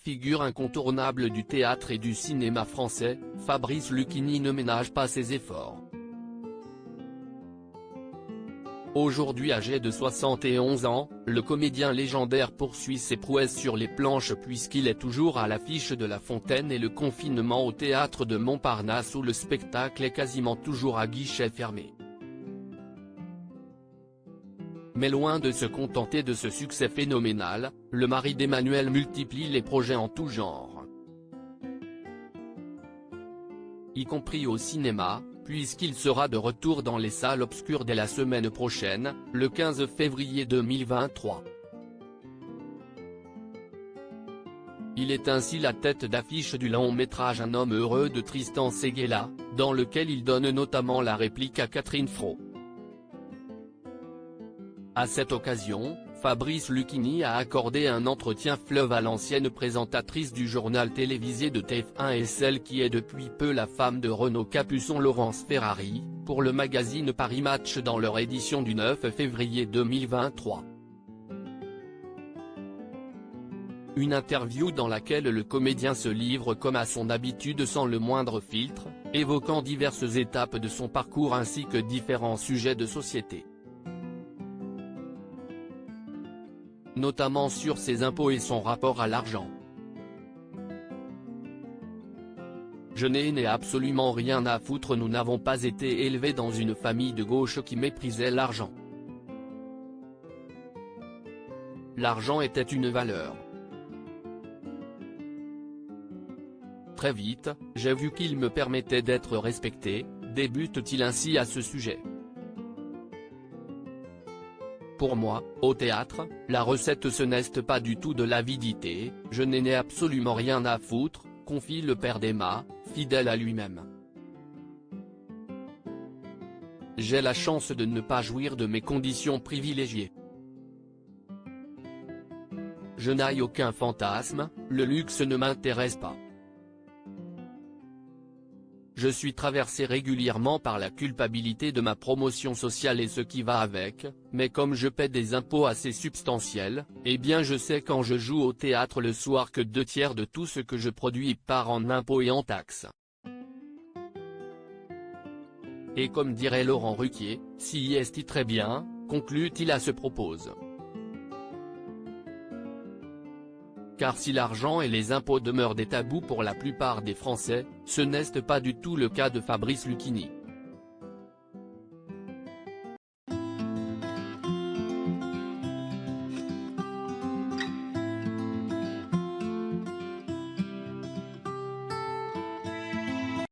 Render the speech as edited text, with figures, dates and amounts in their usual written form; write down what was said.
Figure incontournable du théâtre et du cinéma français, Fabrice Lucchini ne ménage pas ses efforts. Aujourd'hui âgé de 71 ans, le comédien légendaire poursuit ses prouesses sur les planches puisqu'il est toujours à l'affiche de La Fontaine et Le Confinement au théâtre de Montparnasse où le spectacle est quasiment toujours à guichet fermé. Mais loin de se contenter de ce succès phénoménal, le mari d'Emmanuelle multiplie les projets en tout genre. Y compris au cinéma, puisqu'il sera de retour dans les salles obscures dès la semaine prochaine, le 15 février 2023. Il est ainsi la tête d'affiche du long-métrage Un homme heureux de Tristan Seguela, dans lequel il donne notamment la réplique à Catherine Fro. À cette occasion, Fabrice Lucchini a accordé un entretien fleuve à l'ancienne présentatrice du journal télévisé de TF1 et celle qui est depuis peu la femme de Renaud Capuçon Laurence Ferrari, pour le magazine Paris Match dans leur édition du 9 février 2023. Une interview dans laquelle le comédien se livre comme à son habitude sans le moindre filtre, évoquant diverses étapes de son parcours ainsi que différents sujets de société. Notamment sur ses impôts et son rapport à l'argent. Je n'ai absolument rien à foutre, nous n'avons pas été élevés dans une famille de gauche qui méprisait l'argent. L'argent était une valeur. Très vite, j'ai vu qu'il me permettait d'être respecté, débute-t-il ainsi à ce sujet. Pour moi, au théâtre, la recette ce n'est pas du tout de l'avidité, je n'en ai absolument rien à foutre, confie le père d'Emma, fidèle à lui-même. J'ai la chance de ne pas jouir de mes conditions privilégiées. Je n'ai aucun fantasme, le luxe ne m'intéresse pas. Je suis traversé régulièrement par la culpabilité de ma promotion sociale et ce qui va avec, mais comme je paie des impôts assez substantiels, eh bien je sais quand je joue au théâtre le soir que 2/3 de tout ce que je produis part en impôts et en taxes. Et comme dirait Laurent Ruquier, si est très bien, conclut-il à ce propos. Car si l'argent et les impôts demeurent des tabous pour la plupart des Français, ce n'est pas du tout le cas de Fabrice Lucchini.